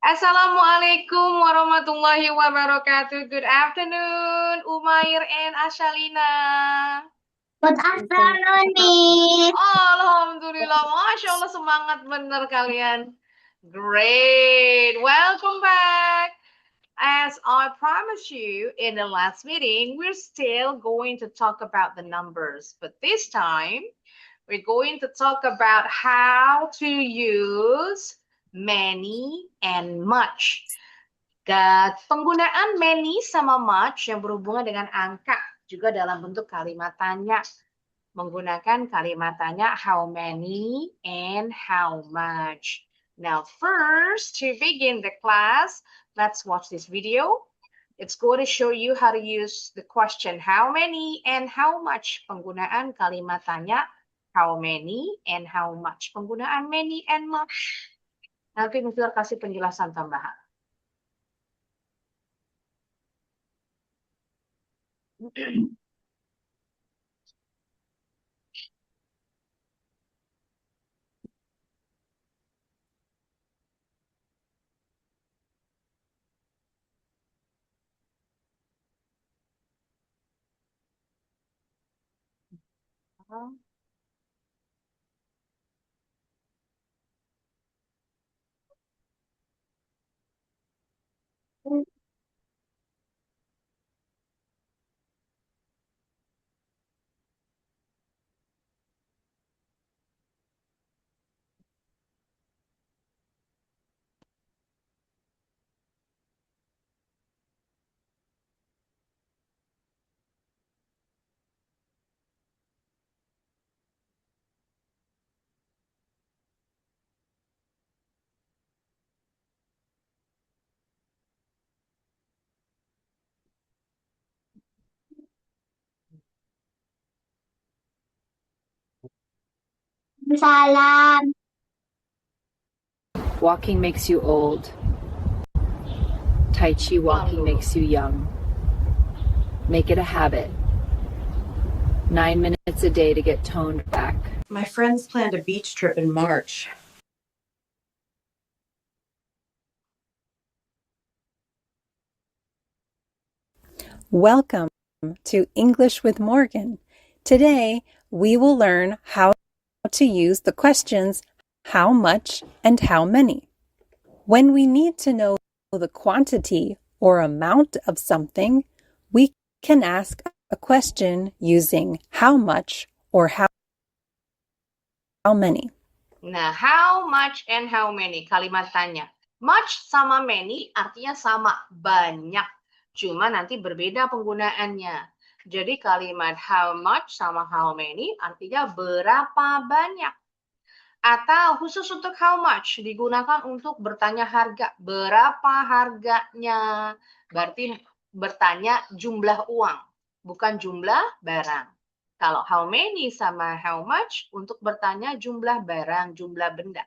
Assalamualaikum warahmatullahi wabarakatuh. Good afternoon, Umair and Ashalina. Good afternoon, Miss. Alhamdulillah, Masya Allah semangat bener kalian. Great, welcome back. As I promised you in the last meeting, we're still going to talk about the numbers. But this time, we're going to talk about how to use many and much. Penggunaan many sama much yang berhubungan dengan angka juga dalam bentuk kalimat tanya. Menggunakan kalimat tanya how many and how much. Now first, to begin the class, let's watch this video. It's going to show you how to use the question how many and how much. Penggunaan kalimat tanya how many and how much. Penggunaan many and much. Nanti Nufil kasih penjelasan tambahan. Salam. Walking makes you old. Tai Chi walking makes you young. Make it a habit. 9 minutes a day to get toned back. My friends planned a beach trip in March. Welcome to English with Morgan. Today, we will learn how to use the questions how much and how many. When we need to know the quantity or amount of something, we can ask a question using how much or how many. Nah, how much and how many? Kalimat tanya. Much sama many artinya sama, banyak. Cuma nanti berbeda penggunaannya. Jadi kalimat how much sama how many artinya berapa banyak. Atau khusus untuk how much digunakan untuk bertanya harga. Berapa harganya? Berarti bertanya jumlah uang, bukan jumlah barang. Kalau how many sama how much untuk bertanya jumlah barang, jumlah benda.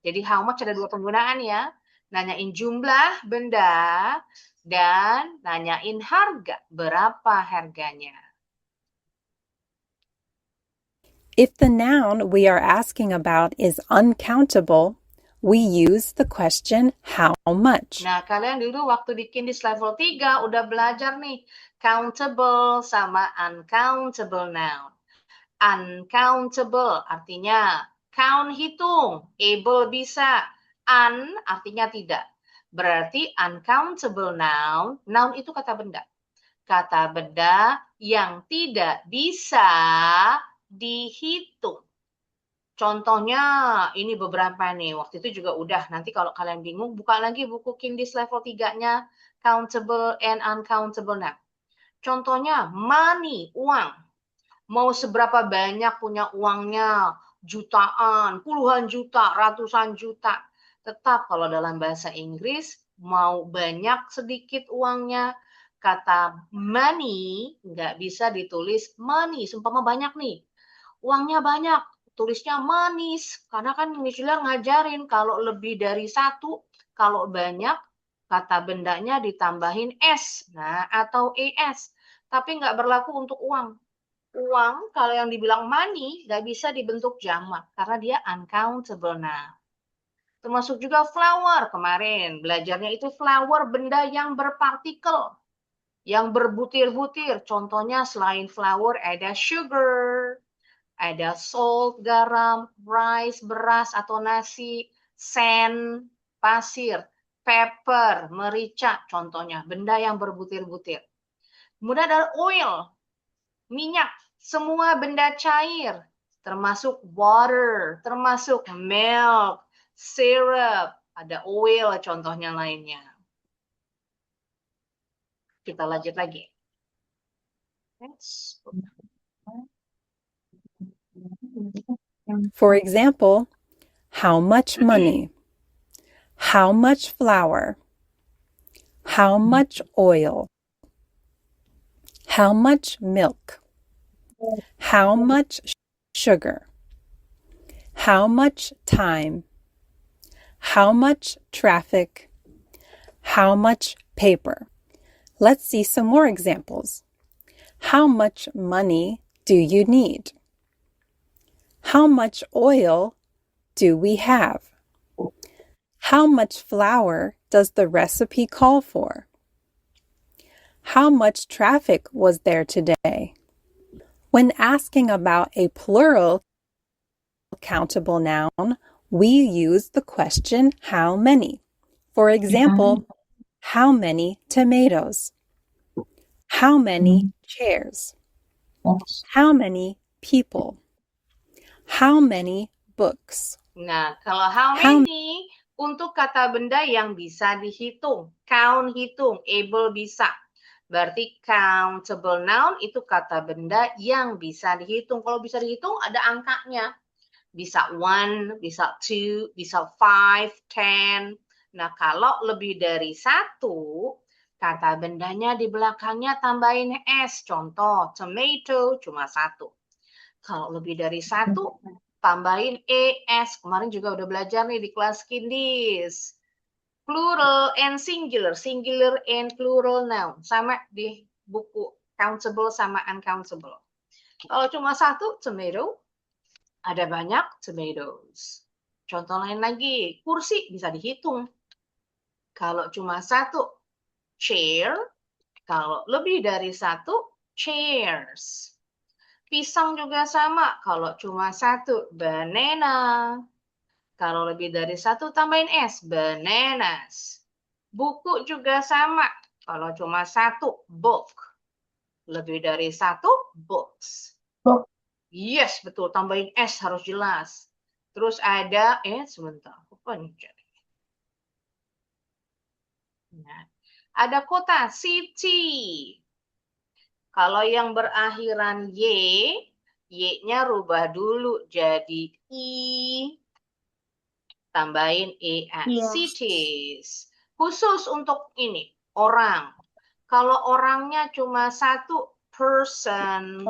Jadi how much ada dua penggunaan ya. Nanyain jumlah benda dan nanyain harga, berapa harganya. If the noun we are asking about is uncountable, we use the question how much. Nah, kalian dulu waktu di Kindis level 3 udah belajar nih, countable sama uncountable noun. Uncountable artinya count hitung, able bisa, un artinya tidak. Berarti uncountable noun, noun itu kata benda. Kata benda yang tidak bisa dihitung. Contohnya ini beberapa nih, waktu itu juga udah, nanti kalau kalian bingung, buka lagi buku Kindis level 3-nya, countable and uncountable noun. Contohnya money, uang. Mau seberapa banyak punya uangnya, jutaan, puluhan juta, ratusan juta. Tetap kalau dalam bahasa Inggris, mau banyak sedikit uangnya, kata money nggak bisa ditulis money. Seumpama banyak nih, uangnya banyak, tulisnya manis. Karena kan Miss Julia ngajarin kalau lebih dari satu, kalau banyak, kata bendanya ditambahin S, nah atau ES. Tapi nggak berlaku untuk uang. Uang, kalau yang dibilang money, nggak bisa dibentuk jamak, karena dia uncountable. Nah, Termasuk juga flower. Kemarin belajarnya itu flower, benda yang berpartikel, yang berbutir-butir. Contohnya selain flower ada sugar, ada salt, garam, rice, beras atau nasi, sand, pasir, pepper, merica, contohnya benda yang berbutir-butir. Kemudian ada oil, minyak, semua benda cair, termasuk water, termasuk milk, syrup, ada oil contohnya lainnya. Kita lanjut lagi. Next. For example, how much money? How much flour? How much oil? How much milk? How much sugar? How much time? How much traffic? How much paper? Let's see some more examples. How much money do you need? How much oil do we have? How much flour does the recipe call for? How much traffic was there today? When asking about a plural countable noun, we use the question how many. For example, how many tomatoes? How many chairs? How many people? How many books? Nah, kalau how many untuk kata benda yang bisa dihitung. Count, hitung. Able, bisa. Berarti countable noun itu kata benda yang bisa dihitung. Kalau bisa dihitung ada angkanya. Bisa 1, bisa 2, bisa 5, 10. Nah, kalau lebih dari 1, kata bendanya di belakangnya tambahin S. Contoh, tomato cuma 1. Kalau lebih dari 1, tambahin ES. Kemarin juga udah belajar nih di kelas Kindis. Plural and singular. Singular and plural noun. Sama di buku countable sama uncountable. Kalau cuma 1, tomato. Ada banyak tomatoes. Contoh lain lagi, kursi bisa dihitung. Kalau cuma 1, chair. Kalau lebih dari 1, chairs. Pisang juga sama. Kalau cuma 1, banana. Kalau lebih dari 1, tambahin S, bananas. Buku juga sama. Kalau cuma 1, book. Lebih dari 1, books. Yes, betul. Tambahin S harus jelas. Terus ada, sebentar. Aku pencet. Nah, ada kota, city. Kalau yang berakhiran Y, Y-nya rubah dulu jadi I. Tambahin ES. Yes. Cities. Khusus untuk ini, orang. Kalau orangnya cuma 1, person.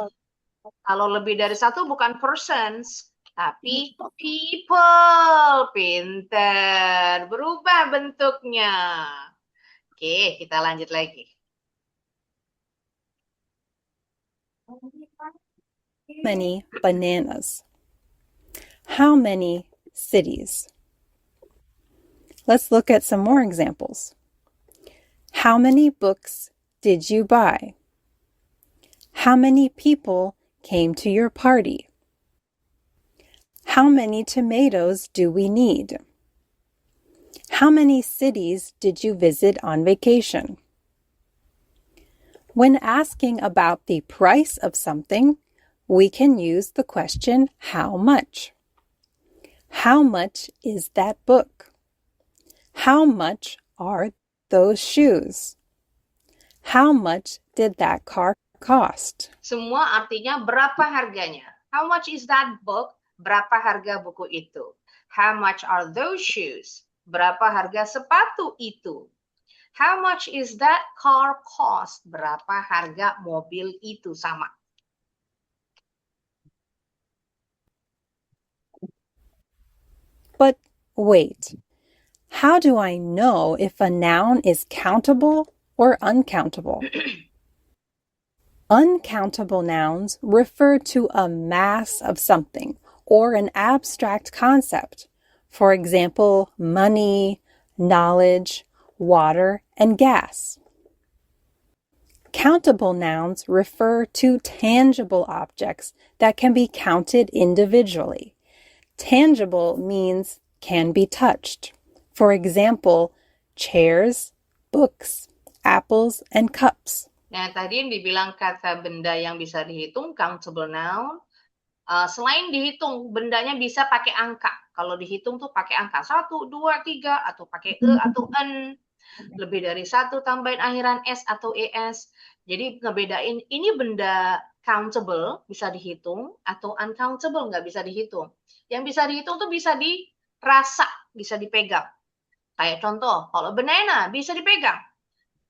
Kalau lebih dari 1 bukan persons, tapi people. Pinter. Berubah bentuknya. Oke, kita lanjut lagi. Many bananas? How many cities? Let's look at some more examples. How many books did you buy? How many people came to your party? How many tomatoes do we need? How many cities did you visit on vacation? When asking about the price of something, we can use the question how much. How much is that book? How much are those shoes? How much did that car cost? Semua artinya berapa harganya. How much is that book? Berapa harga buku itu? How much are those shoes? Berapa harga sepatu itu? How much is that car cost? Berapa harga mobil itu? Sama. But wait, how do I know if a noun is countable or uncountable? Uncountable nouns refer to a mass of something or an abstract concept. For example, money, knowledge, water, and gas. Countable nouns refer to tangible objects that can be counted individually. Tangible means can be touched. For example, chairs, books, apples, and cups. Nah, tadi yang dibilang kata benda yang bisa dihitung, countable noun. Selain dihitung, bendanya bisa pakai angka. Kalau dihitung tuh pakai angka 1, 2, 3, atau pakai atau n. Lebih dari 1 tambahin akhiran s atau es. Jadi ngebedain ini benda countable bisa dihitung atau uncountable nggak bisa dihitung. Yang bisa dihitung tuh bisa dirasa, bisa dipegang. Kayak contoh, kalau banana bisa dipegang.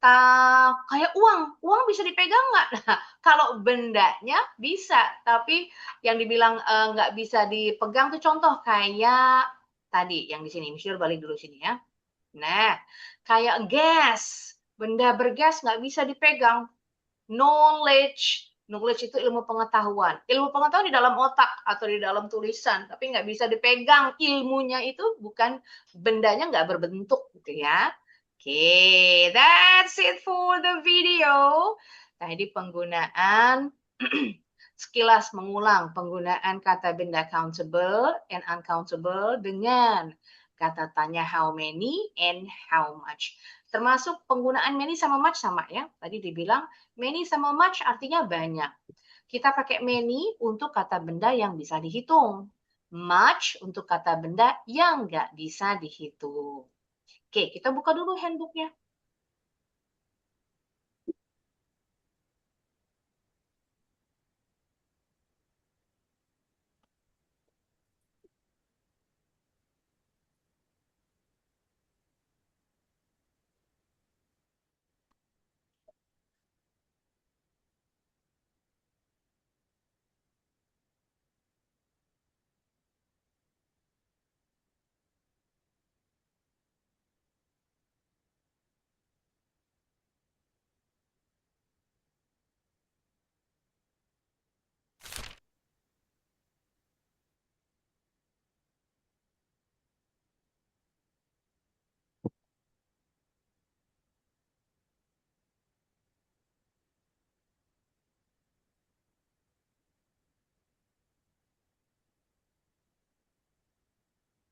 Kayak uang bisa dipegang nggak? Nah, kalau bendanya bisa, tapi yang dibilang nggak bisa dipegang tuh contoh kayak tadi yang di sini. Michelle balik dulu sini ya. Nah, kayak gas, benda bergas nggak bisa dipegang. Knowledge itu ilmu pengetahuan. Ilmu pengetahuan di dalam otak atau di dalam tulisan, tapi nggak bisa dipegang. Ilmunya itu bukan, bendanya nggak berbentuk gitu ya. Oke, that's it for the video. Tadi penggunaan sekilas mengulang penggunaan kata benda countable and uncountable dengan kata tanya how many and how much. Termasuk penggunaan many sama much sama ya. Tadi dibilang many sama much artinya banyak. Kita pakai many untuk kata benda yang bisa dihitung. Much untuk kata benda yang nggak bisa dihitung. Oke, kita buka dulu handbooknya.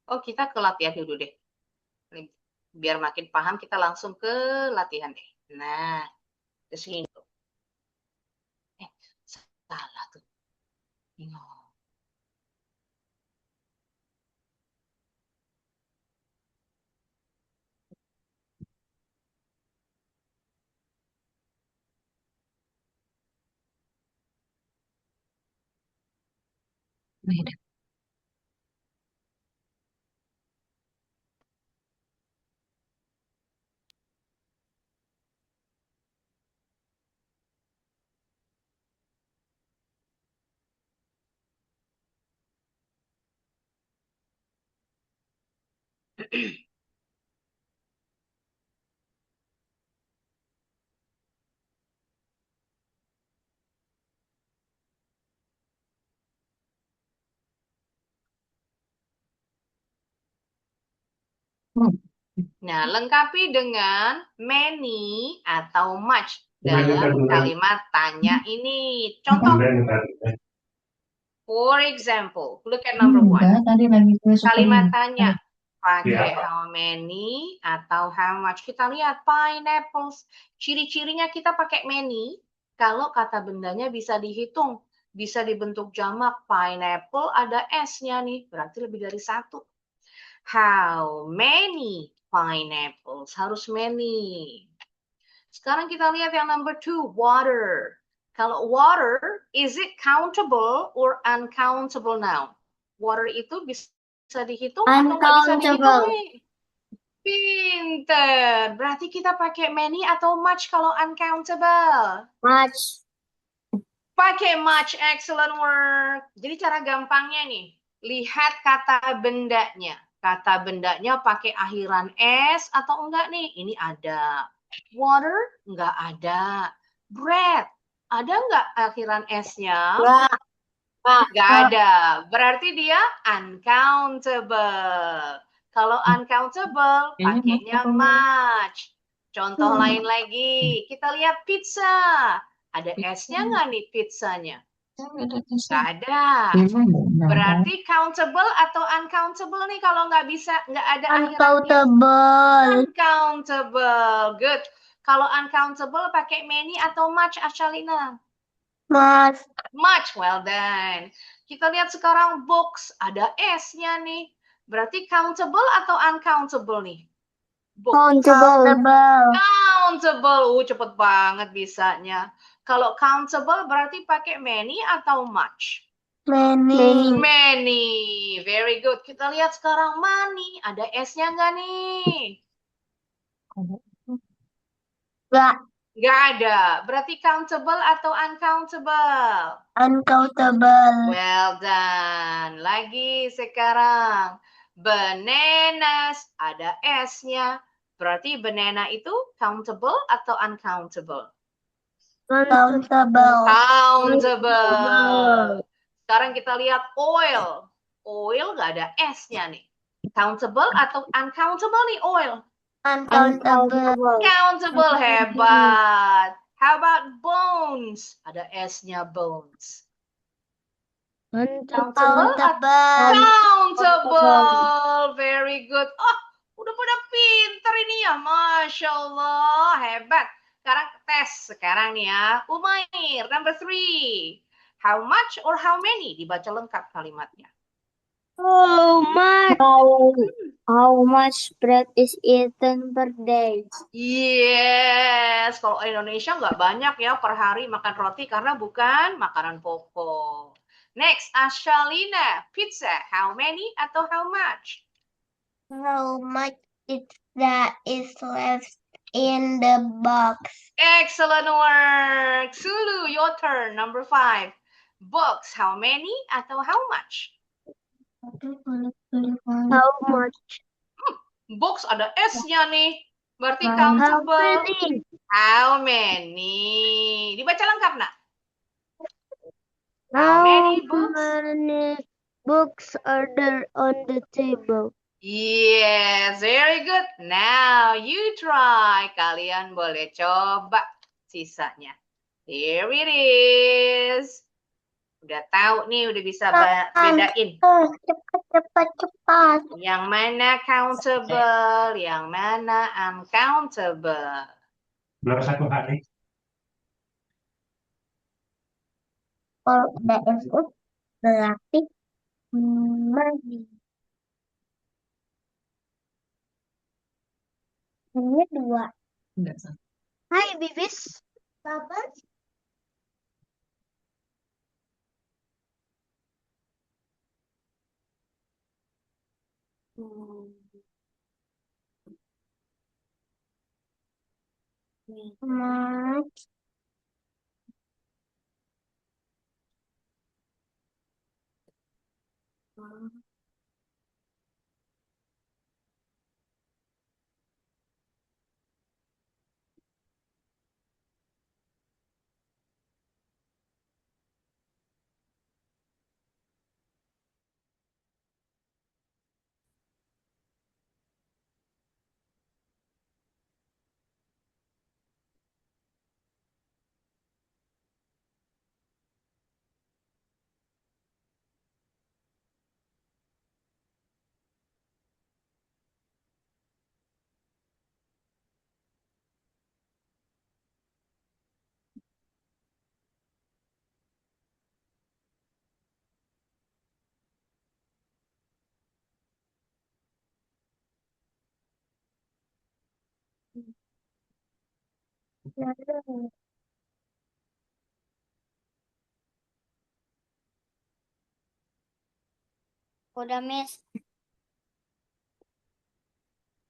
Oh, kita ke latihan dulu deh. Biar makin paham, kita langsung ke latihan deh. Nah, ke sini tuh. Salah tuh. Bingung. Nah, lengkapi dengan many atau much dalam kalimat tanya ini. Contoh, for example, look at number 1. Kalimat tanya pakai how many atau how much. Kita lihat pineapples. Ciri-cirinya kita pakai many kalau kata bendanya bisa dihitung. Bisa dibentuk jamak. Pineapple ada S-nya nih. Berarti lebih dari 1. How many pineapples? Harus many. Sekarang kita lihat yang number 2, water. Kalau water, is it countable or uncountable noun? Water itu bisa dihitung atau nggak bisa dihitung nih? Pinter. Berarti kita pakai many atau much kalau uncountable? Much. Pakai much, excellent work. Jadi cara gampangnya nih, lihat kata bendanya. Kata bendanya pakai akhiran S atau enggak nih? Ini ada. Water, enggak ada. Bread, ada enggak akhiran S-nya? Enggak. Nggak ada. Berarti dia uncountable. Kalau uncountable, pakainya much. Contoh lain lagi, kita lihat pizza. Ada S-nya nggak nih pizzanya? Nggak ada. Berarti countable atau uncountable nih kalau nggak bisa, nggak ada akhirannya. Uncountable. Uncountable. Good. Kalau uncountable pakai many atau much, Ashalina? Mas. Much. Well done. Kita lihat sekarang books. Ada S-nya nih. Berarti countable atau uncountable nih? Books. Countable. Countable. Cepet banget bisanya. Kalau countable berarti pakai many atau much? Many. Many. Very good. Kita lihat sekarang money. Ada S-nya nggak nih? Nggak. Nggak ada. Berarti countable atau uncountable? Uncountable. Well done. Lagi sekarang. Bananas. Ada S-nya. Berarti banana itu countable atau uncountable? Countable. Countable. Sekarang kita lihat oil. Oil nggak ada S-nya nih. Countable atau uncountable nih oil? Uncountable. Countable, hebat. How about bones? Ada S-nya bones. Countable atau countable? Very good. Oh, udah pada pinter ini ya. Masya Allah, hebat. Sekarang tes sekarang nih ya. Umair, number 3. How much or how many? Dibaca lengkap kalimatnya. How much bread is eaten per day? Yes, kalau Indonesia nggak banyak ya per hari makan roti karena bukan makanan pokok. Next, Ashalina, pizza, how many atau how much? How much that is left in the box? Excellent work. Sulu, your turn, number 5. Box, how many atau how much? How much? Box ada S-nya nih. Berarti countable. How many? Dibaca lengkap, nak. How many books? many books are there on the table? Yes, very good. Now you try. Kalian boleh coba sisanya. Here it is. Udah tahu nih, udah bisa bedain. Cepat. Yang mana countable, yang mana uncountable. Belum 1 hari. Kalau ada FU berarti money. Ini 2. Hai Bibis. Papa. Much. Udah Miss.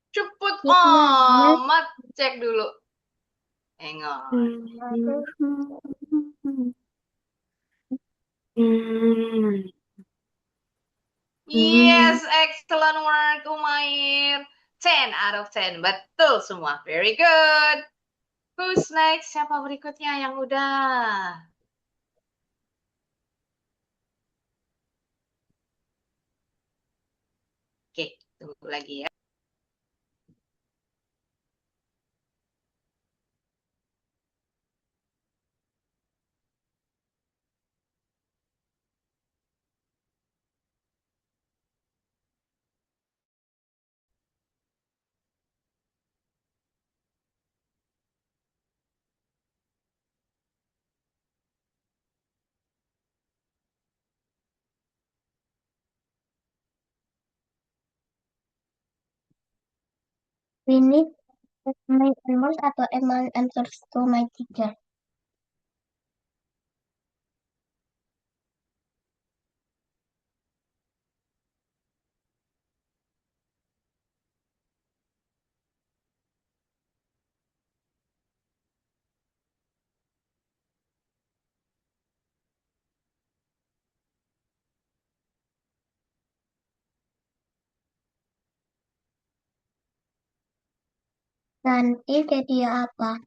Cepet Gimana? amat. Cek dulu. Hang on. Yes, excellent work, Umair. 10 out of 10. Betul semua. Very good. Who's next? Siapa berikutnya yang udah? Oke, tunggu lagi ya. Ini my animals atau my answers to my teacher? Nanti jadi apa?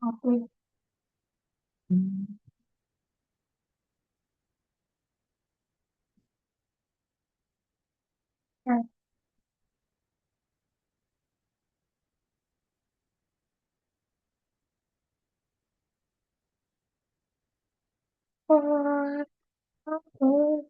Aku. Nah, aku.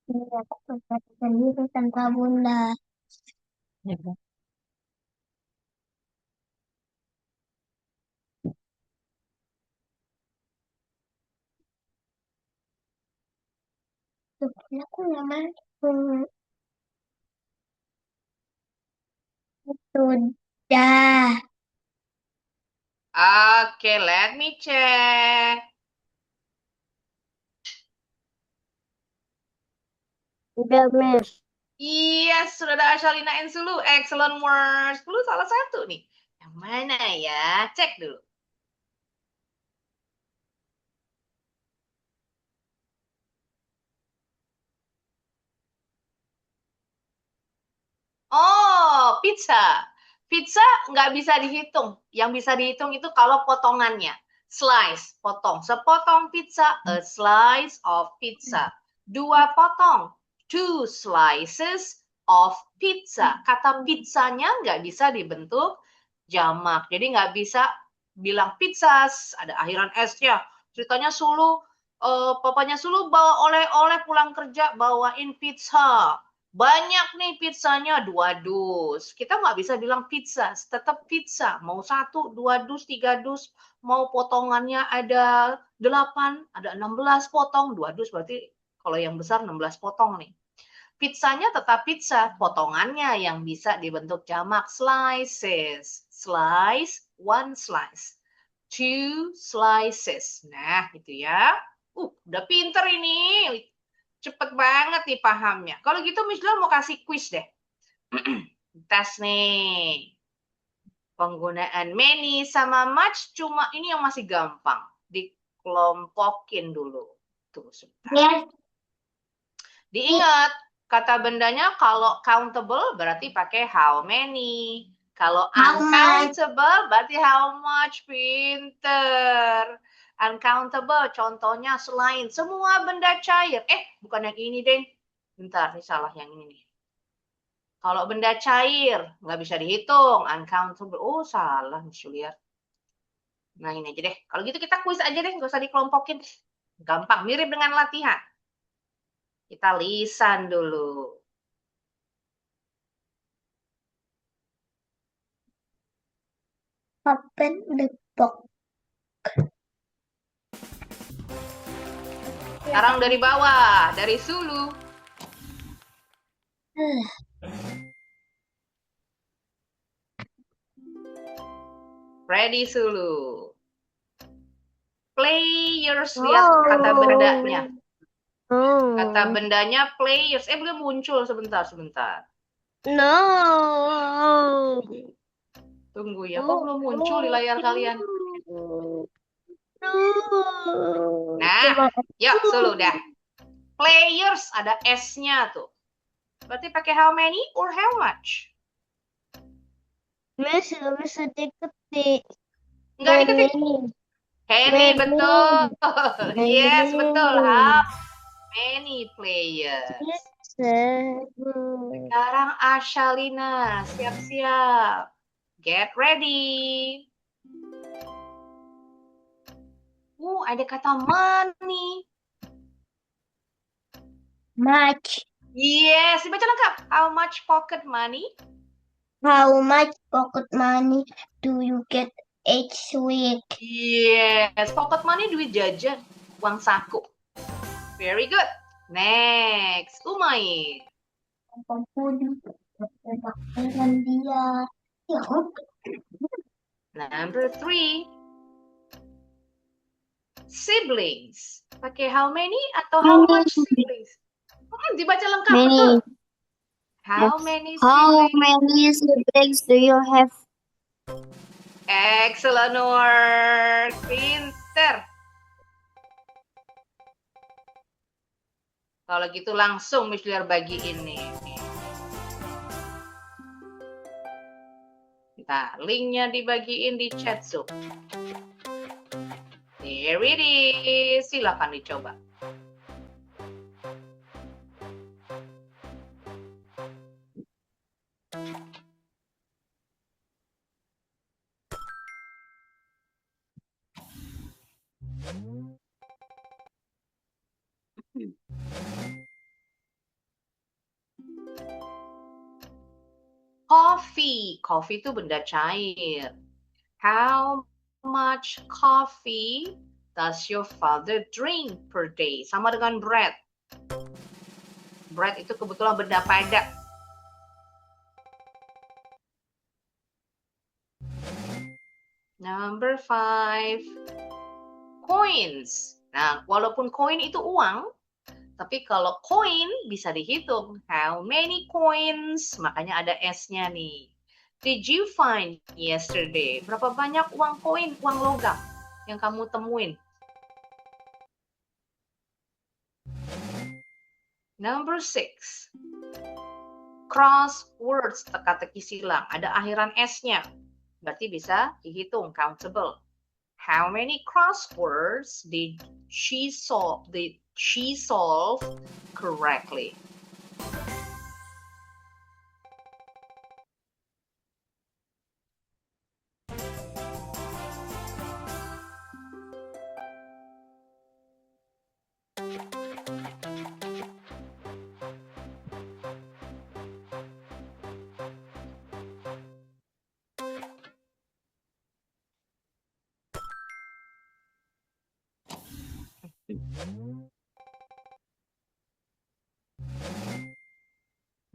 Ini aku belajar sendiri tanpa bunda. Tuh, aku nggak masuk. Sudah. Oke, let me check. Udah, Miss. Yes, sudah ada Ashalina and Sulu. Excellent words. Sulu salah satu nih. Yang mana ya? Cek dulu. Oh, pizza. Pizza nggak bisa dihitung. Yang bisa dihitung itu kalau potongannya. Slice, potong. Sepotong pizza, a slice of pizza. 2 potong, 2 slices of pizza. Kata pizzanya nggak bisa dibentuk jamak. Jadi nggak bisa bilang pizzas, ada akhiran S-nya. Ceritanya Sulu, papanya Sulu bawa oleh-oleh pulang kerja, bawain pizza. Banyak nih pizzanya 2 dus. Kita nggak bisa bilang pizza, tetap pizza. Mau 1, 2 dus, 3 dus, mau potongannya ada 8, ada 16 potong, 2 dus berarti kalau yang besar 16 potong nih. Pizzanya tetap pizza, potongannya yang bisa dibentuk jamak slices. Slice, 1 slice. 2 slices. Nah, gitu ya. Udah pinter ini. Cepet banget nih pahamnya. Kalau gitu Miss Dul mau kasih quiz deh. Tes nih. Penggunaan many sama much, cuma ini yang masih gampang. Dikelompokin dulu. Tuh, sebentar. Yes. Diingat, kata bendanya kalau countable berarti pakai how many. Kalau How much? uncountable berarti how much. Pinter. Uncountable contohnya selain semua benda cair. Bukan yang ini deh. Bentar, ini salah yang ini nih. Kalau benda cair nggak bisa dihitung. Uncountable. Oh, salah Miss Julia. Nah, ini aja deh. Kalau gitu kita kuis aja deh, nggak usah dikelompokin. Gampang, mirip dengan latihan. Kita lisan dulu. Open the box. Sekarang dari bawah, dari Sulu. Ready Sulu. Players, lihat kata bendanya. Kata bendanya players. Belum muncul, sebentar. No. Tunggu ya, kok belum muncul di layar kalian? No. Ya, sudah. Players ada S-nya tuh. Berarti pakai how many or how much? Miss, nggak bisa diketik. Enggak diketik. Many, Many. betul. Yes, Many. betul. How many players? Seven. Sekarang Ashalina, siap-siap. Get ready. Ada kata money. Much. Yes, dibaca lengkap. How much pocket money? How much pocket money do you get each week? Yes, pocket money duit jajan, uang saku. Very good. Next, Umay. Apapun dengan dia. Ya, Number 3. Siblings. Pakai how many atau how much siblings? Dibaca lengkap, Many. betul. How many How siblings? many siblings do you have? Excellent work. Pinter. Kalau gitu langsung Miss Liar bagiin nih. Nah, linknya dibagiin di chat Zoom. There it is. Silakan dicoba. Coffee. Coffee itu benda cair. How much coffee does your father drink per day? Sama dengan bread. Bread itu kebetulan benda padat. Number 5. Coins. Nah, walaupun koin itu uang, tapi kalau koin bisa dihitung. How many coins? Makanya ada S-nya nih. Did you find yesterday? Berapa banyak uang koin, uang logam yang kamu temuin? Number 6. Crosswords, teka-teki silang. Ada akhiran S-nya. Berarti bisa dihitung, countable. How many crosswords did she solve correctly?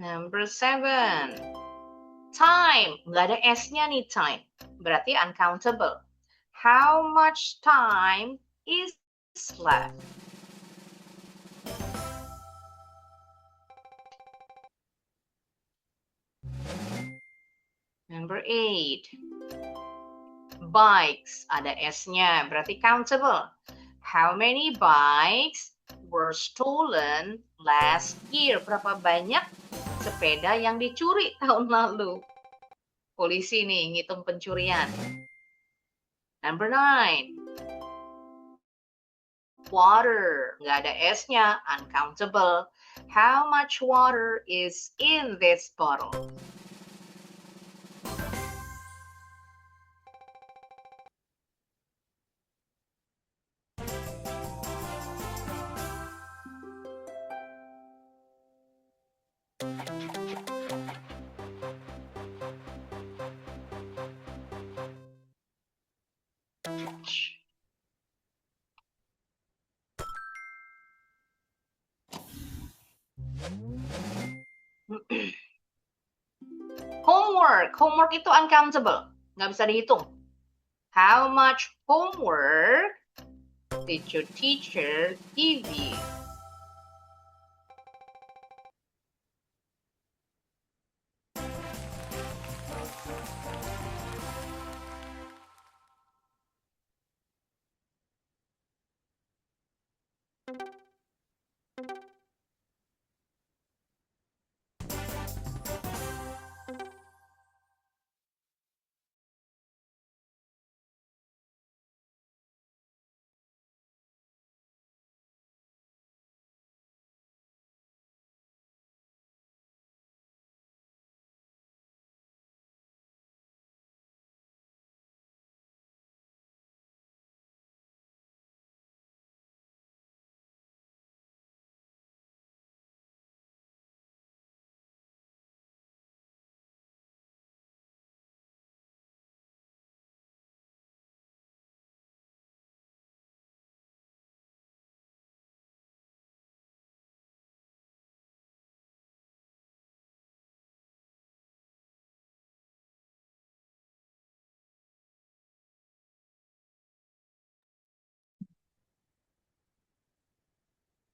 Number 7. Time. Nggak ada S-nya nih, time. Berarti uncountable. How much time is left? Number 8. Bikes. Ada S-nya. Berarti countable. How many bikes were stolen last year? Berapa banyak sepeda yang dicuri tahun lalu? Polisi nih ngitung pencurian. Number 9. Water. Nggak ada S-nya, uncountable. How much water is in this bottle? Homework. Homework itu uncountable. Nggak bisa dihitung. How much homework did your teacher give you?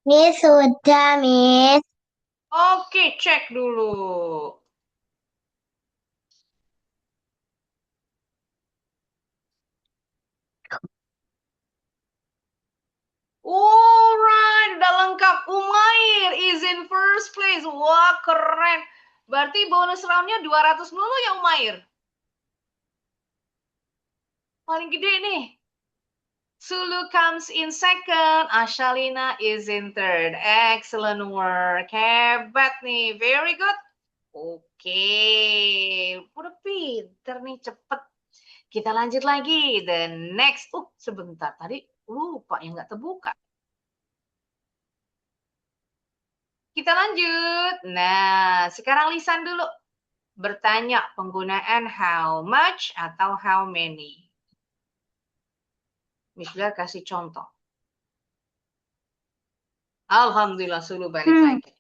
Miss, sudah, Miss. Oke, cek dulu. Alright, udah lengkap. Umair is in first place. Wah, keren. Berarti bonus roundnya 200 dulu ya, Umair? Paling gede nih. Sulu comes in second. Ashalina is in third. Excellent work. Hebat nih. Very good. Oke. Udah pinter nih, cepet. Kita lanjut lagi. The next. Sebentar. Tadi lupa yang nggak terbuka. Kita lanjut. Nah, sekarang lisan dulu. Bertanya penggunaan how much atau how many. Misbah kasih contoh. Alhamdulillah, Sulu balik lagi.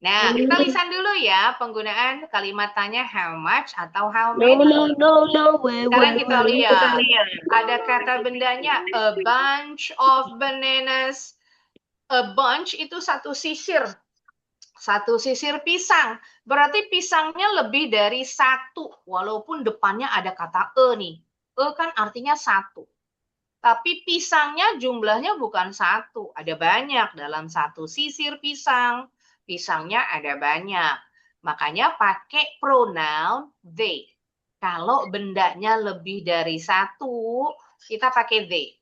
Nah, kita lisan dulu ya penggunaan kalimat tanya how much atau how many. Sekarang kita lihat. Ada kata bendanya a bunch of bananas. A bunch itu satu sisir. Satu sisir pisang. Berarti pisangnya lebih dari satu. Walaupun depannya ada kata e nih. E kan artinya satu. Tapi pisangnya jumlahnya bukan satu. Ada banyak dalam satu sisir pisang. Pisangnya ada banyak. Makanya pakai pronoun they. Kalau bendanya lebih dari satu, kita pakai they.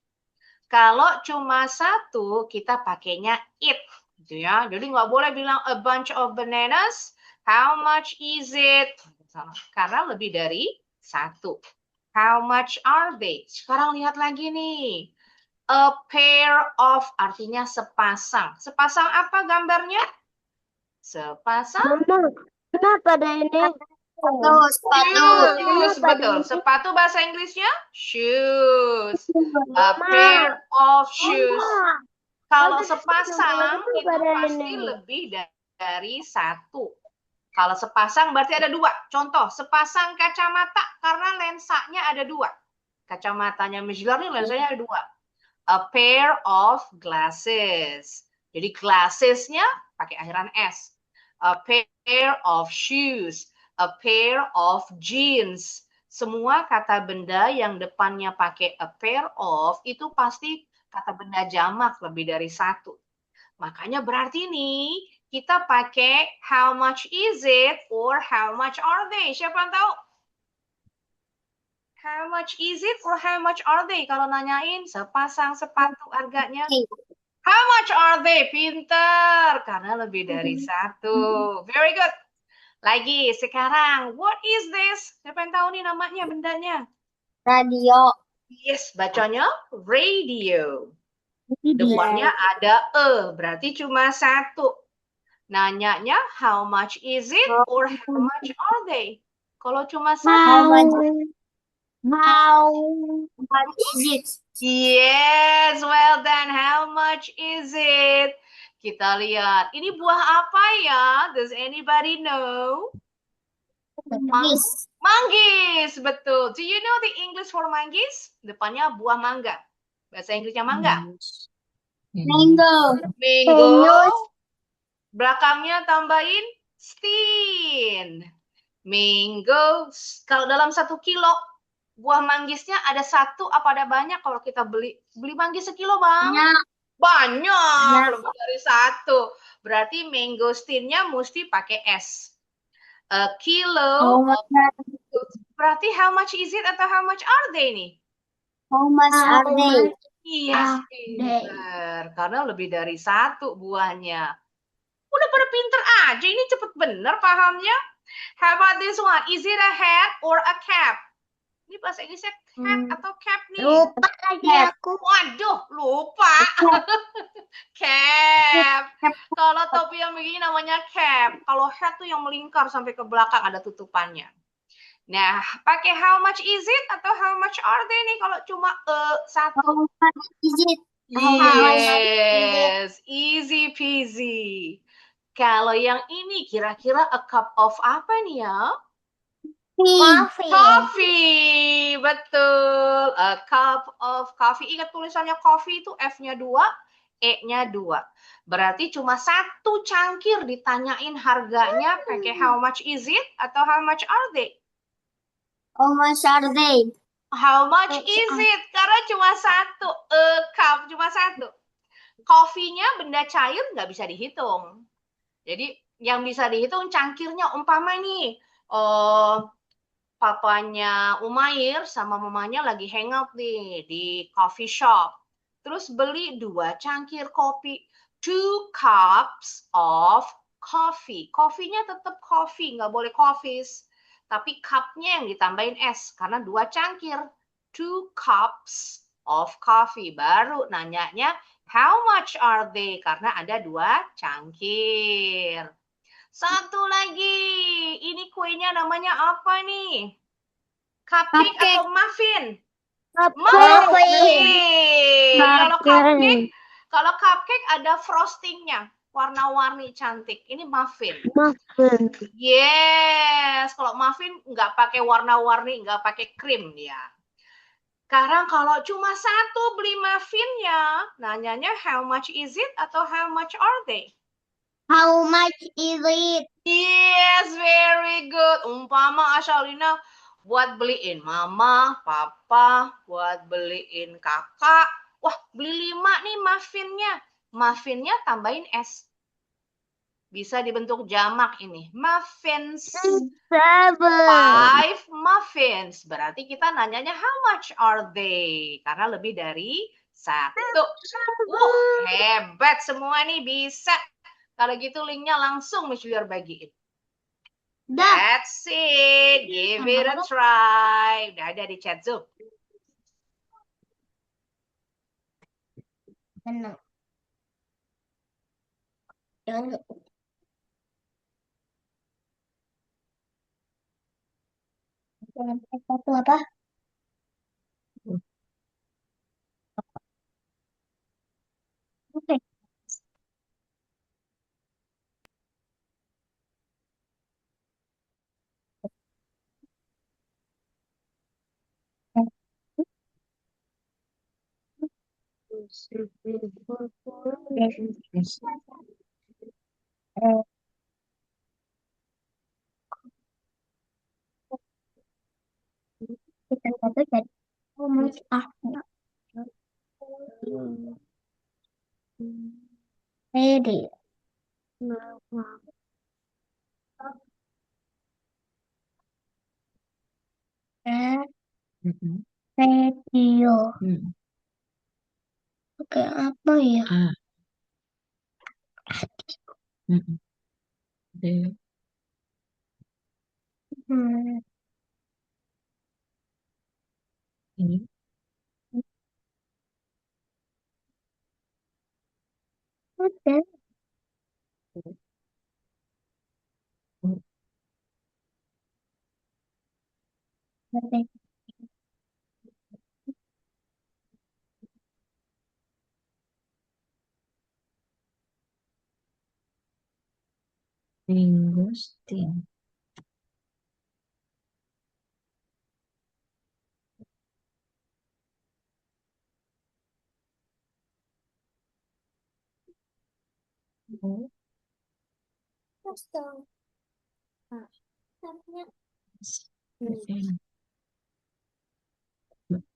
Kalau cuma satu, kita pakainya it. Gitu ya. Jadi nggak boleh bilang a bunch of bananas. How much is it? Karena lebih dari satu. How much are they? Sekarang lihat lagi nih. A pair of artinya sepasang. Sepasang apa gambarnya? Sepasang. Kenapa ada ini? Shoes, betul. Sepatu bahasa Inggrisnya shoes. A pair of shoes. Kalau sepasang itu pasti lebih dari satu. Kalau sepasang berarti ada dua. Contoh, sepasang kacamata karena lensanya ada dua. Kacamatanya Mijlar ini lensanya ada dua. A pair of glasses. Jadi glassesnya pakai akhiran S. A pair of shoes. A pair of jeans. Semua kata benda yang depannya pakai a pair of itu pasti kata benda jamak lebih dari satu. Makanya berarti nih kita pakai how much is it or how much are they? Siapa yang tahu? How much is it or how much are they? Kalau nanyain sepasang sepatu harganya. How much are they? Pinter. Karena lebih dari satu. Very good. Lagi sekarang, what is this? Siapa yang tahu nih namanya bendanya? Radio. Yes, bacanya radio. Depannya ada e, berarti cuma satu. Nanyanya how much is it or how much are they? Kalau cuma satu. How much is it? Yes, well done. How much is it? Kita lihat. Ini buah apa ya? Does anybody know? Manggis, betul. Do you know the English for manggis? Depannya buah mangga. Bahasa Inggrisnya mangga. Mango. Mango. Belakangnya tambahin stin. Mango. Kalau dalam 1 kilo buah manggisnya ada satu apa ada banyak? Kalau kita beli manggis sekilo, Bang? Banyak. Lebih dari satu. Berarti mangostinnya mesti pakai S. A kilo. Berarti how much is it atau how much are they nih? How much are they? Yes, pinter. Karena lebih dari satu buahnya. Udah pada pinter aja. Ini cepet bener pahamnya. How about this one? Is it a hat or a cap? Ini bahasa Inggrisnya hat atau cap nih? Lupa lagi aku. Waduh, lupa. Cap. Kalau topi yang begini namanya cap. Kalau hat tuh yang melingkar sampai ke belakang ada tutupannya. Nah, pakai how much is it atau how much are they nih kalau cuma satu? How much is it? Yes, easy peasy. Kalau yang ini kira-kira a cup of apa nih ya? Coffee, betul. A cup of coffee. Ingat tulisannya coffee itu F-nya 2, E-nya 2. Berarti cuma 1 cangkir ditanyain harganya pakai how much is it atau how much are they? How much are they? How much is it? Karena cuma 1 cup, cuma 1. Kopinya benda cair nggak bisa dihitung. Jadi yang bisa dihitung cangkirnya, umpama nih papanya Umair sama mamanya lagi hangout nih di coffee shop. Terus beli 2 cangkir kopi, 2 cups of coffee. Kopinya tetap coffee, nggak boleh coffees. Tapi cupnya yang ditambahin es, karena 2 cangkir. 2 cups of coffee. Baru nanyanya, how much are they? Karena ada 2 cangkir. Satu lagi, ini kuenya namanya apa nih? Cupcake atau muffin? Muffin. Kalau cupcake ada frostingnya, warna-warni cantik. Ini muffin. Yes, kalau muffin nggak pakai warna-warni, nggak pakai krim dia. Sekarang kalau cuma 1 beli muffinnya, nanyanya how much is it atau how much are they? How much is it? Yes, very good. Umpama Ashalina buat beliin mama, papa, buat beliin kakak. Wah, beli 5 nih muffinnya. Muffinnya tambahin es. Bisa dibentuk jamak ini. Muffins. 5 muffins. Berarti kita nanyanya how much are they? Karena lebih dari 1. Hebat semua nih bisa. Kalau gitu linknya langsung Miss Lior bagiin. That's it. Give it a try. Udah ada di chat Zoom. Tenang. Jangan. Jangan satu apa? Oke. Kita satu jadi how much are ready? Radio. Oke, apa ya? Oke. Oke. Mangosteen.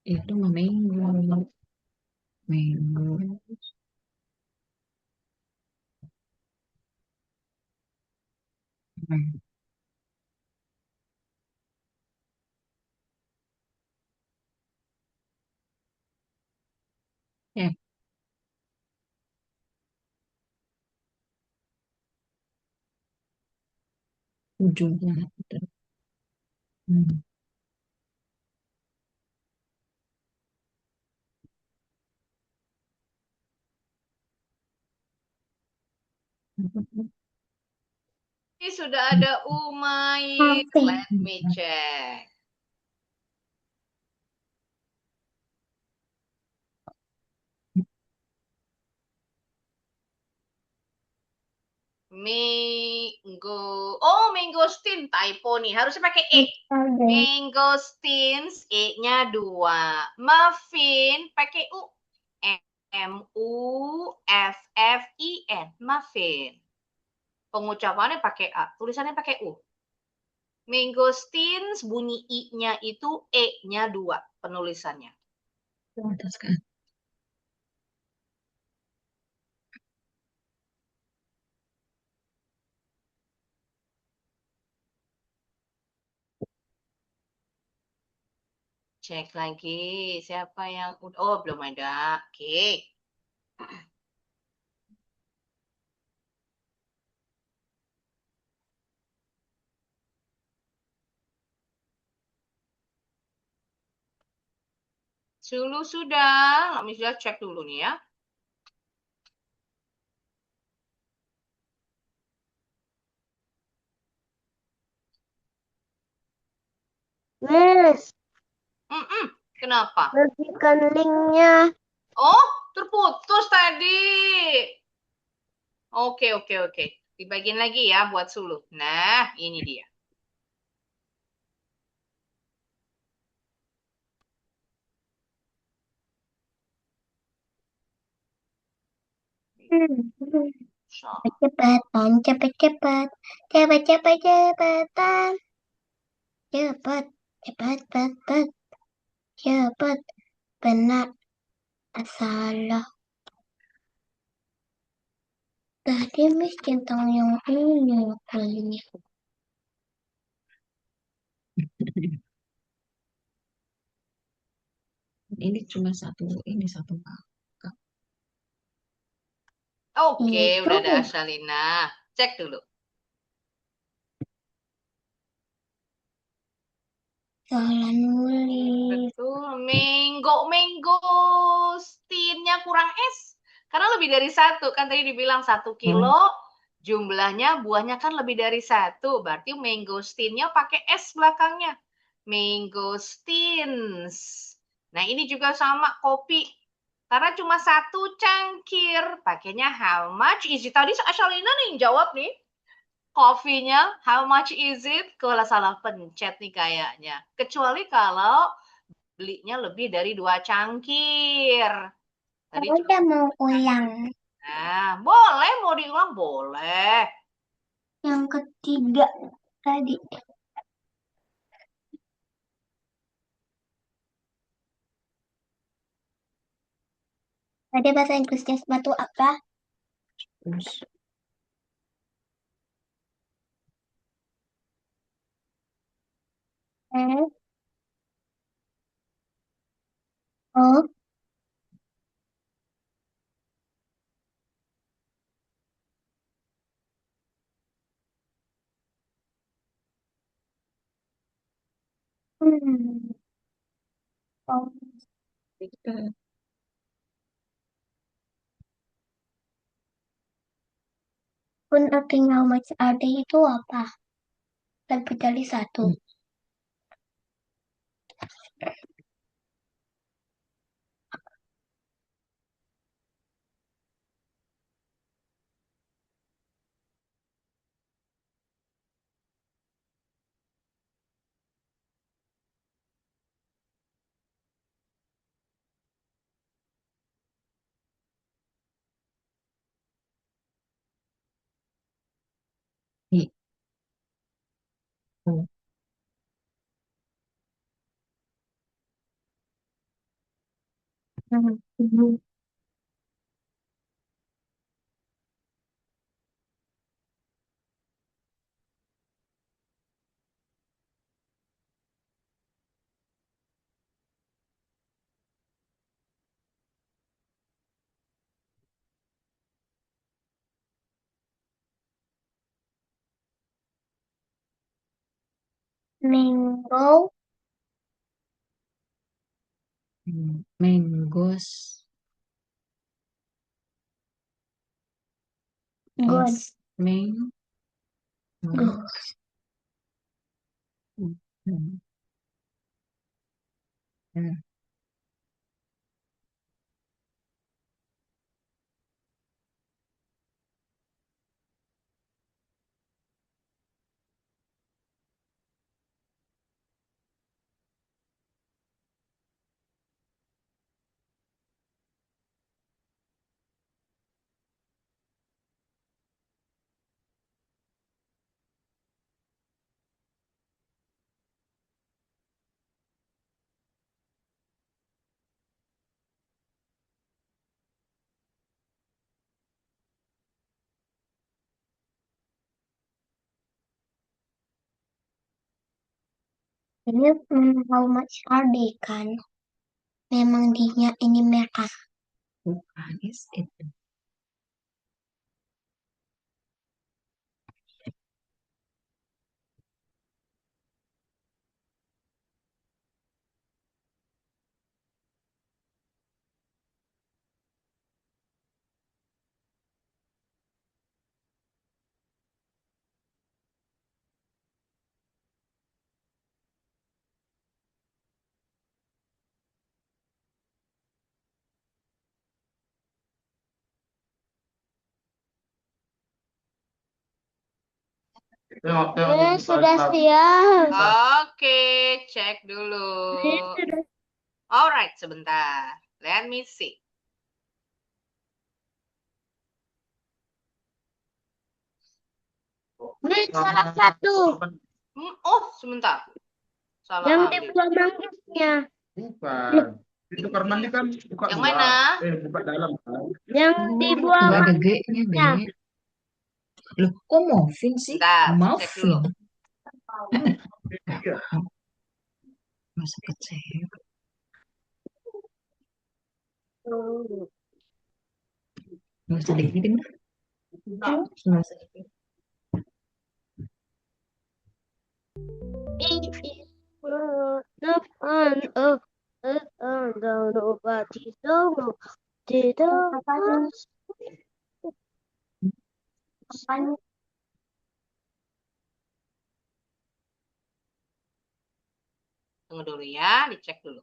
Itu mah mango. Mango. Ya. Ujungnya. Ini sudah ada Umair. Let me check. Mangosteen, typo nih. Harusnya pakai E. Mangosteens, E-nya 2. Muffin, pakai U. muffin, muffin. Pengucapannya pakai A, tulisannya pakai U. Mangosteens bunyi I-nya itu E-nya 2 penulisannya. Cek lagi siapa yang udah. Oh, belum ada. Oke. Dulu sudah. Kami sudah cek dulu nih ya. Miss, Kenapa? bagikan linknya. Oh, terputus tadi. Oke. Dibagiin lagi ya buat Sulu. Nah, ini dia. So, Cepet-cepetan, cepet-cepet, cepet-cepet-cepetan. Cepet, cepet, cepet, cepet. Benar, salah. Tadi Miss tentang yang ini kali. Ini cuma satu, ini satu kakak. oke, Itu udah ada Shalina. Cek dulu. salah nulis. Betul, mangostinnya kurang S. Karena lebih dari 1, kan tadi dibilang 1 kilo, jumlahnya buahnya kan lebih dari 1. Berarti mangostinnya pakai S belakangnya. Mangosteens. Nah, ini juga sama kopi. Karena cuma 1 cangkir, pakainya how much is it? Tadi Ashalina nih yang jawab nih. Coffee-nya, how much is it? Kalau salah pencet nih kayaknya. Kecuali kalau belinya lebih dari 2 cangkir. Tadi Udah mau ulang. nah, boleh mau diulang boleh. Yang ketiga tadi. Ada bahasa Inggrisnya sepatu apa? Terus S O hmm. O. kita Pun artinya how much are they itu apa? Lebih dari 1. I, O. Hmm. Mango, Mangoes. good, S. Mango. good. Ini how much are they kan? Memang dia ini merah. Bukan, is it? Sudah siap. Oke, cek dulu. Sudah. Alright, sebentar. Let me see. Salah satu. Oh, sebentar. Salah Yang ambil. dibuang manggusnya. Bukan. Itu kamar mandi kan buka Yang luar. mana? Buka dalam kan. Yang dibuang Nggak ada manggusnya. G-nya, Dek. Loh, kok Muffin sih? Bentar, cek dulu. Muffin. Iya. Masa kecewa. Nggak usah dikirim lah. Nggak usah dikirim. It is the fun of nobody know. Tidak. Tunggu dulu ya, dicek dulu.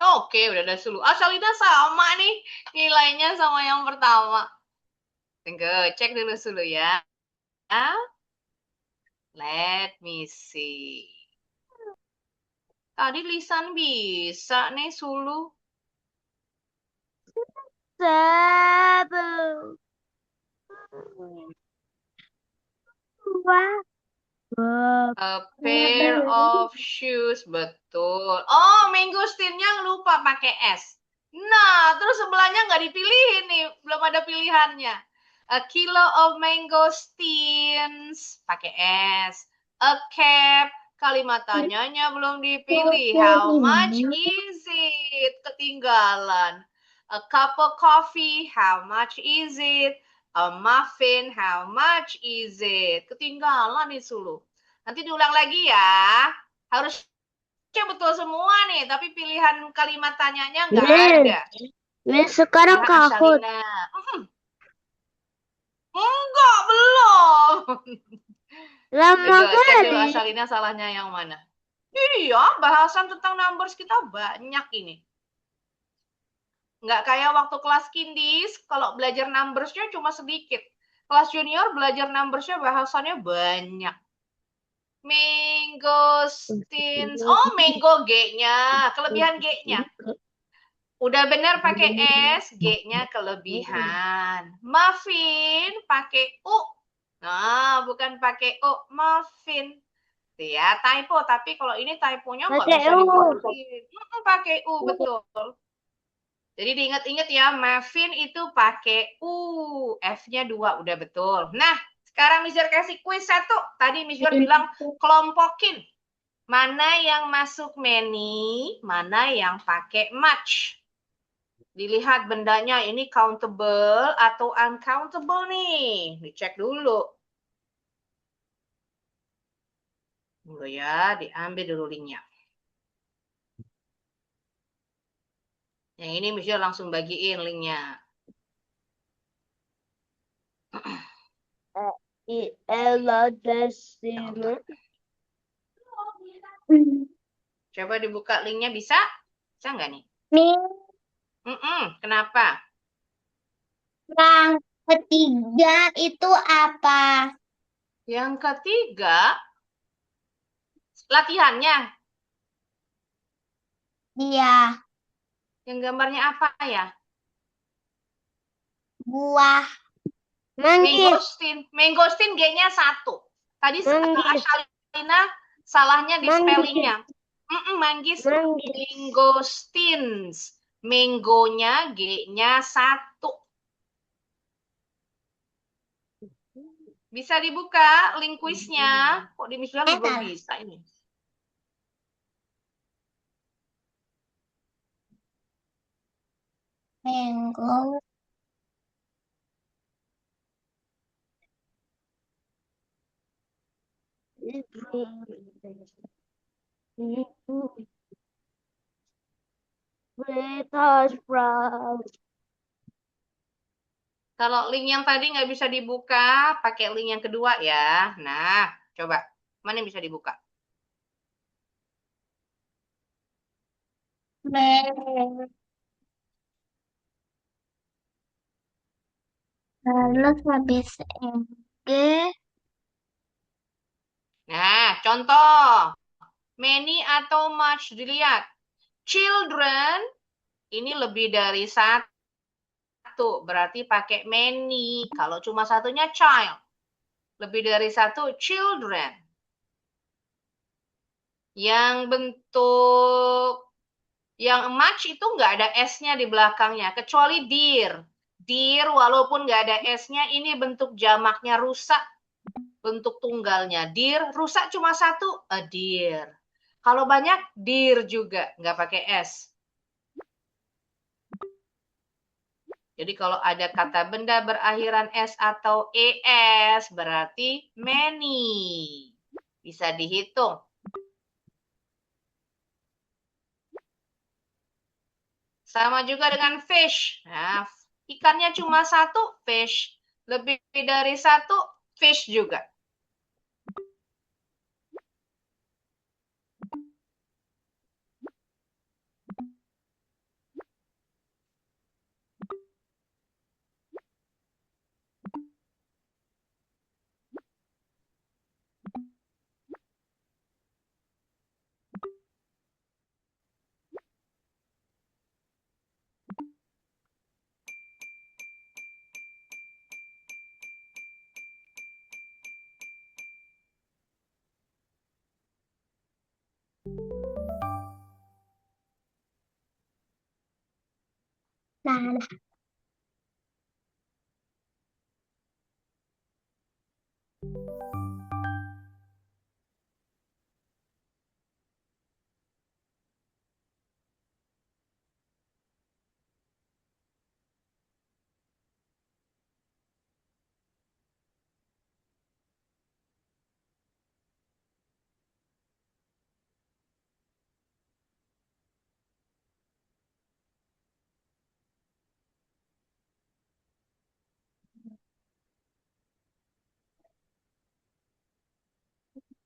Oke, udah ada sulu. Asalina sama nih nilainya sama yang pertama. Tunggu, cek dulu sulu ya. Let me see. Tadi lisan bisa nih sulu. Satu. Dua. A pair of shoes, betul. Oh, mangostinnya lupa pakai S. Nah, terus sebelahnya nggak dipilihin nih, belum ada pilihannya. A kilo of mangosteens, pakai S. A cap, kalimat tanyanya belum dipilih. How much is it? Ketinggalan. A cup of coffee, how much is it? A muffin, how much is it? Ketinggalan nih Sulu. Nanti diulang lagi ya. Harusnya betul semua nih, tapi pilihan kalimat tanyanya nggak ada. Sekarang Nah, kahut. Asalina. Enggak, belum. Lama Cek dulu kali. Asalina salahnya yang mana. Iya, bahasan tentang numbers kita banyak ini. Nggak kayak waktu kelas kindis, kalau belajar numbersnya cuma sedikit. Kelas junior belajar numbersnya bahasannya banyak. Mangosteens. Oh, mango G-nya. Kelebihan G-nya. Udah benar pakai S, G-nya kelebihan. Muffin pakai U. Nah, bukan pakai U, muffin. Ya, typo. Tapi kalau ini typonya nggak Pakai bisa U. dibenerin. Pakai U, betul. Jadi diingat-ingat ya, muffin itu pakai U. F-nya 2, udah betul. Nah, sekarang Miss Yor kasih kuis 1. Tadi Miss Yor bilang kelompokin. Mana yang masuk many, mana yang pakai much. Dilihat bendanya ini countable atau uncountable nih. Dicek dulu. Dulu ya, diambil dulu linknya. Yang ini Miss Yor langsung bagiin linknya. Ella Desina. Coba dibuka linknya, bisa? Bisa nggak nih? Kenapa? Yang ketiga itu apa? Yang ketiga, latihannya. Iya, Yang gambarnya apa ya? buah manggis. Mangosteen. Mangosteen G-nya 1. Tadi Manggis. Ashalina salahnya di Manggis. spellingnya. Manggis. Manggis. Mangosteens. Mangonya G-nya 1. Bisa dibuka link kuisnya. Kok di Miss Bilang belum bisa ini? Mango. Kalau link yang tadi nggak bisa dibuka, pakai link yang kedua ya. Nah, coba. Mana yang bisa dibuka? Terus habis MG. Nah, contoh. Many atau much, dilihat. Children, ini lebih dari 1. Berarti pakai many. Kalau cuma satunya child. Lebih dari 1, children. Yang bentuk yang much itu nggak ada S-nya di belakangnya, kecuali dear. Dear walaupun nggak ada S-nya, ini bentuk jamaknya rusak, bentuk tunggalnya. Dear, rusak cuma 1, a dear. Kalau banyak, dear juga, nggak pakai S. Jadi kalau ada kata benda berakhiran S atau ES, berarti many. Bisa dihitung. Sama juga dengan fish. Nah, ikannya cuma 1, fish. Lebih dari 1, fish juga. Nah,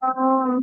um,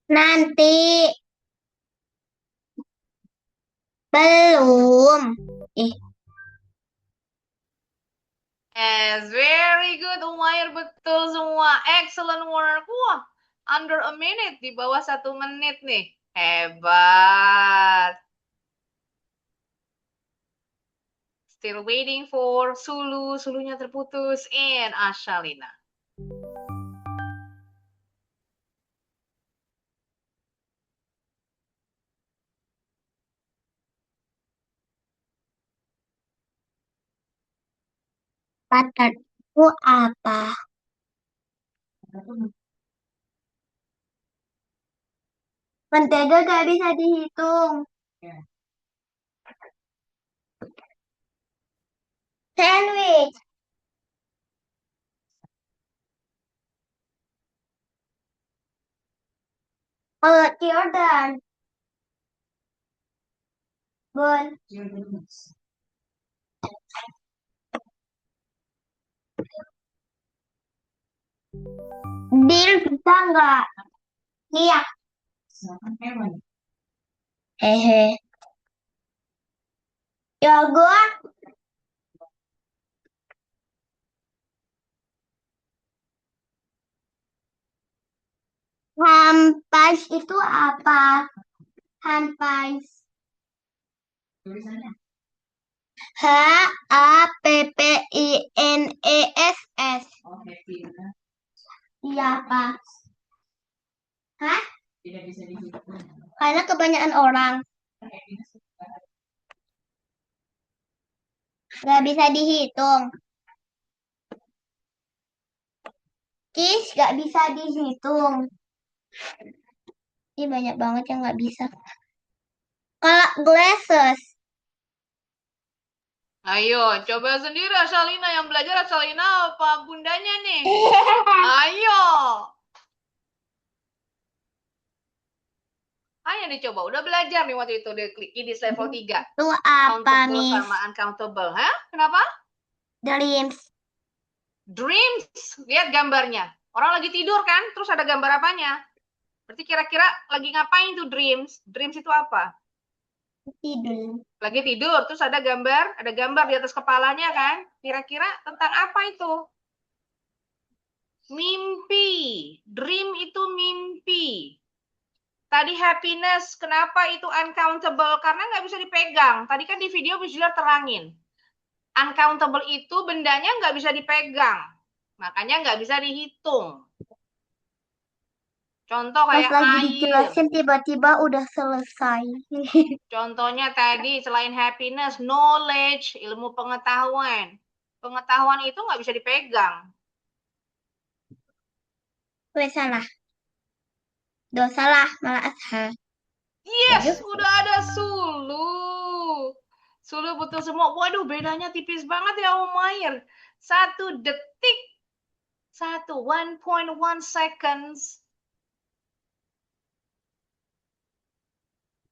nanti belum. Yes, very good, Umair. Betul semua. Excellent work. Wah, under a minute, di bawah 1 menit nih. Hebat. Still waiting for Sulu. Sulunya terputus. And Ashalina. Butter itu apa? Mentega gak bisa dihitung. Sandwich. Jordan. Bon. Deal bisa nggak? Iya. Hehe. Yogurt. Hampas itu apa? Hampas. Happiness. Iya, Pak. Hah? Karena kebanyakan orang. Gak bisa dihitung. Cheese gak bisa dihitung. Ini banyak banget yang gak bisa. Kalau glasses. Ayo, coba sendiri Ashalina. Yang belajar Ashalina apa bundanya nih? Ayo. Ayo dicoba. Udah belajar nih waktu itu di level 3. Itu apa, Countable Miss? sama uncountable. Hah? Kenapa? Dreams. Dreams. Lihat gambarnya. Orang lagi tidur kan? Terus ada gambar apanya? Berarti kira-kira lagi ngapain tuh dreams? Dreams itu apa? Tidur. Lagi tidur, terus ada gambar di atas kepalanya kan? Kira-kira tentang apa itu? Mimpi. Dream itu mimpi. Tadi happiness, kenapa itu uncountable? Karena nggak bisa dipegang. Tadi kan di video Bujula terangin. Uncountable itu bendanya nggak bisa dipegang. Makanya nggak bisa dihitung. Contoh Pas kayak lagi air. dijelasin tiba-tiba udah selesai. Contohnya tadi selain happiness, knowledge, ilmu pengetahuan. Pengetahuan itu nggak bisa dipegang. Gue salah. Salah, malah asal. Yes, udah ada Sulu. Sulu betul semua. Waduh, bedanya tipis banget ya Umair. 1 detik. 1.1 seconds.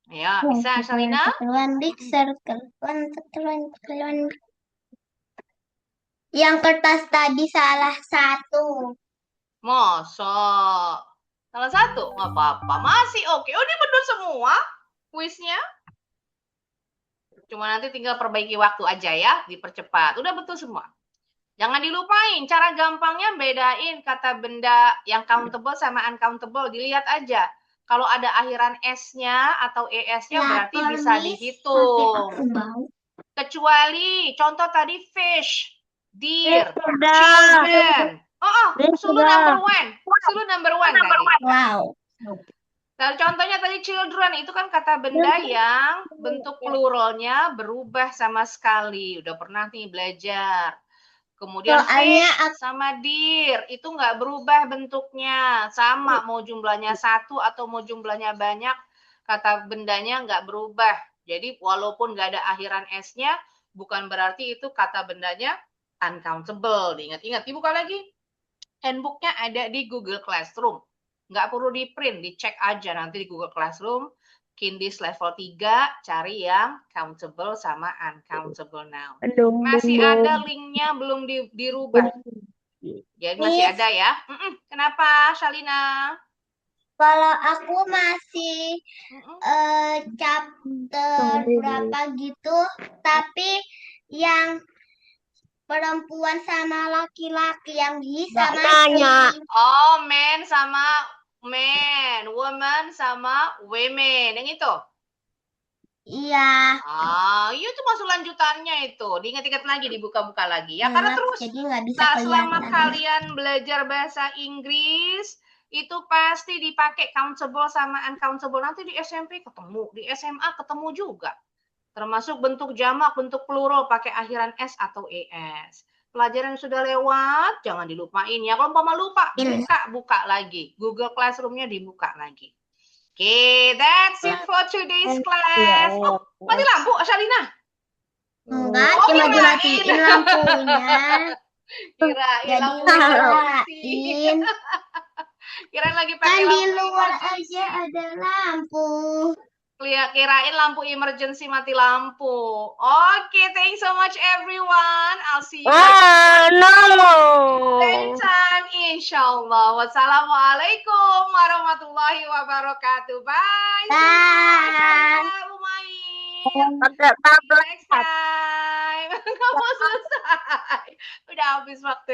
Ya, bisa Shalina? One big circle. One. Yang kertas tadi salah 1. Masa? Salah 1? Nggak apa-apa. Masih oke. Oh, ini benar semua kuisnya. Cuma nanti tinggal perbaiki waktu aja ya. Dipercepat. Udah betul semua. Jangan dilupain. Cara gampangnya bedain kata benda yang countable sama uncountable. Dilihat aja. Kalau ada akhiran S-nya atau ES-nya berarti bisa dihitung. Kecuali contoh tadi fish, deer, children. Sulu number 1. Sulu number 1 tadi. Wow. Nah, contohnya tadi children itu kan kata benda yang bentuk pluralnya berubah sama sekali. Udah pernah nih belajar. Kemudian Soalnya fish sama deer itu nggak berubah bentuknya. Sama mau jumlahnya 1 atau mau jumlahnya banyak, kata bendanya nggak berubah. Jadi walaupun nggak ada akhiran S-nya, bukan berarti itu kata bendanya uncountable. Diingat-ingat, dibuka lagi. Handbooknya ada di Google Classroom. Nggak perlu di print, dicek aja nanti di Google Classroom. Kindis level 3, cari yang countable sama uncountable noun. Masih ada linknya belum dirubah. Jadi masih ada ya. Kenapa, Shalina? Kalau aku masih chapter berapa gitu, tapi yang perempuan sama laki-laki yang bisa Nggak nanya. mati. Oh, men sama men, woman sama women, yang itu. Iya. Iya itu masuk lanjutannya itu. Diingat-ingat lagi, dibuka-buka lagi ya. Karena Ingat, terus jadi nggak bisa nah, selama kelihatan. kalian belajar bahasa Inggris itu pasti dipakai countable sama uncountable. Nanti di SMP ketemu, di SMA ketemu juga. Termasuk bentuk jamak, bentuk plural pakai akhiran S atau ES. Pelajaran yang sudah lewat jangan dilupain ya. Kalau umpama lupa, buka lagi. Google Classroom-nya dibuka lagi. Oke, that's it for today's class. Oh, mati lampu, Shalina. Enggak, Oh, cuma kirain. dimatiin lampunya. Kirain Jadi lampunya mati. nyalain. Kirain lagi Kan pakai di lampu luar emergency. aja ada lampu. Kirain lampu emergency mati lampu. Oke, thanks so much everyone. I'll see you next time, inshallah. Wassalamualaikum warahmatullahi wabarakatuh. Bye. Bye. Pakai tablet. Next time. Kamu selesai. Udah habis waktu.